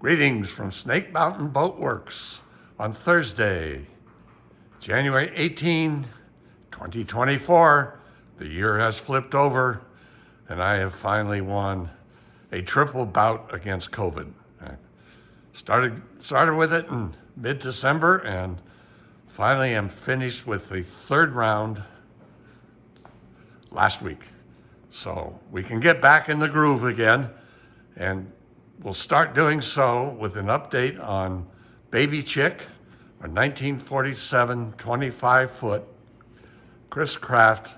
Greetings from Snake Mountain Boat Works on Thursday, January 18, 2024. The year has flipped over and I have finally won a triple bout against COVID. I started with it in mid-December and finally am finished with the third round last week. So we can get back in the groove again, and we'll start doing so with an update on Baby Chick, a 1947 25-foot shris-craft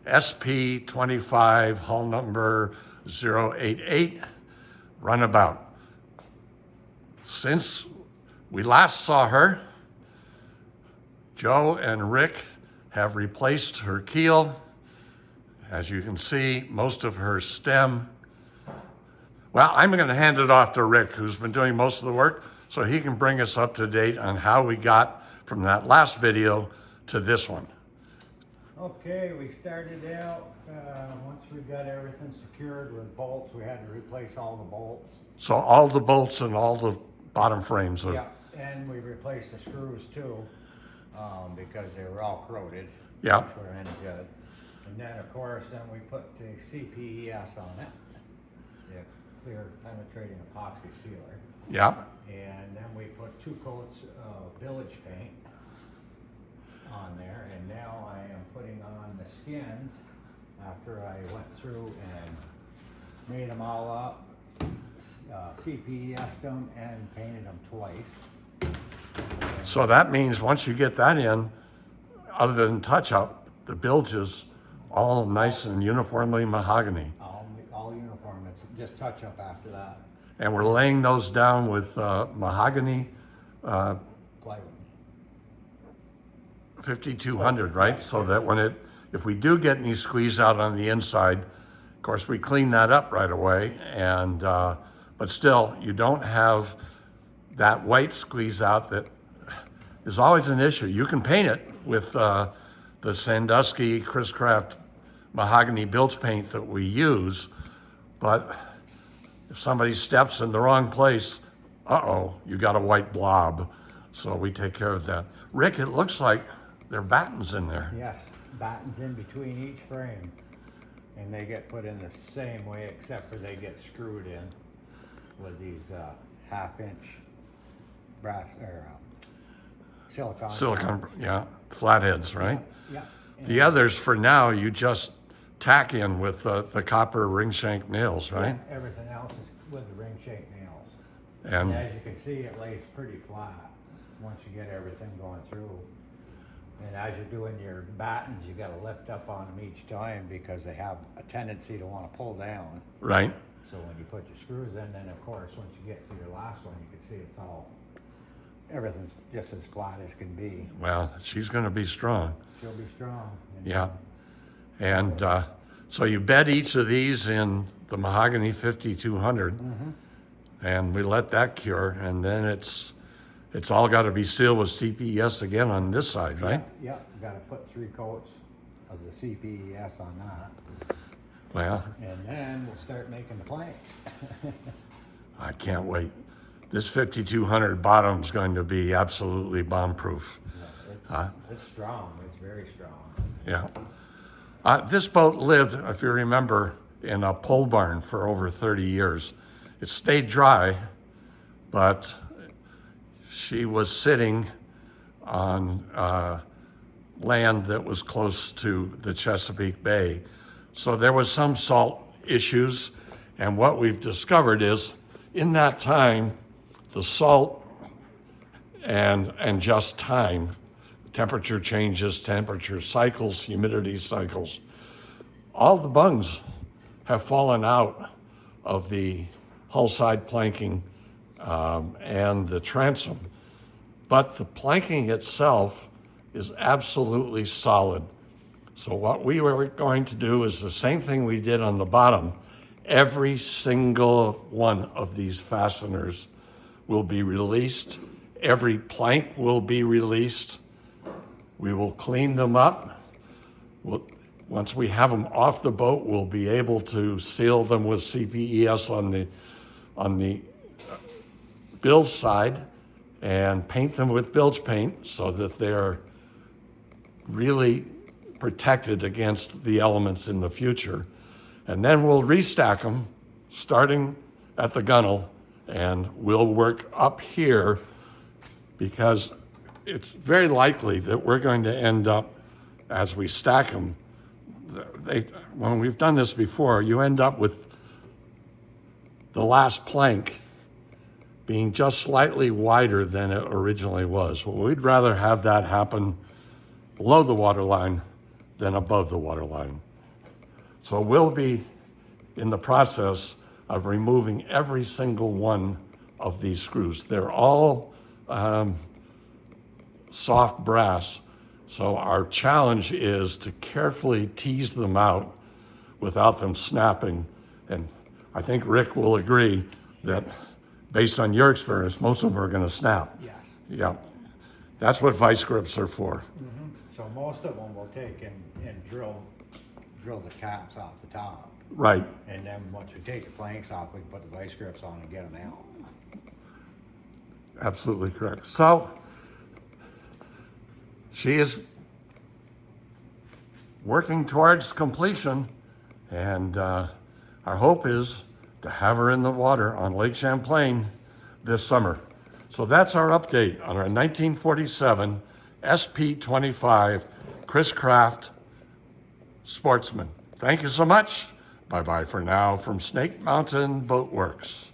SP25 hull number 088 runabout. Since we last saw her, Joe and Rick have replaced her keel. As you can see, most of her stem. Well, I'm going to hand it off to Rick, who's been doing most of the work, so he can bring us up to date on how we got from that last video to this one. Okay, we started out, once we got everything secured with bolts, we had to replace all the bolts. So all the bolts and all the bottom frames. Yeah, and we replaced the screws too, because they were all corroded. Yeah. Which were any good. And then of course, then we put the CPES on it, the clear penetrating epoxy sealer. Yeah. And then we put 2 coats of Bilge paint on there, and now I am putting on the skins after I went through and made them all up, CPES'd them and painted them twice. So that means once you get that in, other than touch up, the bilge is all nice and uniformly mahogany. All uniform, it's just touch up after that. And we're laying those down with mahogany Plywood. 5200, right? So that when if we do get any squeeze out on the inside, of course we clean that up right away. And but still, you don't have that white squeeze out that is always an issue. You can paint it with the Sandusky CPES Mahogany Bilge paint that we use, but if somebody steps in the wrong place, you got a white blob. So we take care of that. Rick, it looks like there are battens in there. Yes, battens in between each frame, and they get put in the same way, except for they get screwed in with these 1/2-inch brass or silicone. Yeah, flatheads, right? Yeah. The others, for now, you just tack in with the copper ring shank nails, right? Yeah, everything else is with the ring shaped nails. And as you can see, it lays pretty flat once you get everything going through. And as you're doing your battens, you got to lift up on them each time because they have a tendency to want to pull down. right. So when you put your screws in, then of course, once you get to your last one, you can see it's everything's just as flat as can be. Well, she's going to be strong. She'll be strong. Yeah. And so you bed each of these in the mahogany 5200, and we let that cure, and then it's all got to be sealed with CPES again on this side, right? Yeah, got to put 3 coats of the CPES on that. Well, And then we'll start making the planks. I can't wait. This 5200 bottom is going to be absolutely bomb-proof. Yeah, it's strong. It's very strong. Yeah. This boat lived, if you remember, in a pole barn for over 30 years. It stayed dry, but she was sitting on land that was close to the Chesapeake Bay. So there was some salt issues, and what we've discovered is in that time, the salt and just time, temperature changes, temperature cycles, humidity cycles, all the bungs have fallen out of the hull side planking and the transom. But the planking itself is absolutely solid. So what we were going to do is the same thing we did on the bottom. Every single one of these fasteners will be released. Every plank will be released. We will clean them up. Once we have them off the boat, we'll be able to seal them with CPES on the bilge side and paint them with bilge paint so that they're really protected against the elements in the future. And then we'll restack them starting at the gunnel, and we'll work up here because it's very likely that we're going to end up, as we stack them, when we've done this before, you end up with the last plank being just slightly wider than it originally was. Well, we'd rather have that happen below the water line than above the water line. So we'll be in the process of removing every single one of these screws. They're all soft brass, so our challenge is to carefully tease them out without them snapping. And I think Rick will agree that based on your experience, most of them are going to snap. Yes. Yeah, that's what vice grips are for. So most of them will take and drill the caps off the top. Right. And then once we take the planks off, we can put the vice grips on and get them out. Absolutely correct. So she is working towards completion, and our hope is to have her in the water on Lake Champlain this summer. So that's our update on our 1947 SP25 Chris-Craft Sportsman. Thank you so much. Bye-bye for now from Snake Mountain Boat Works.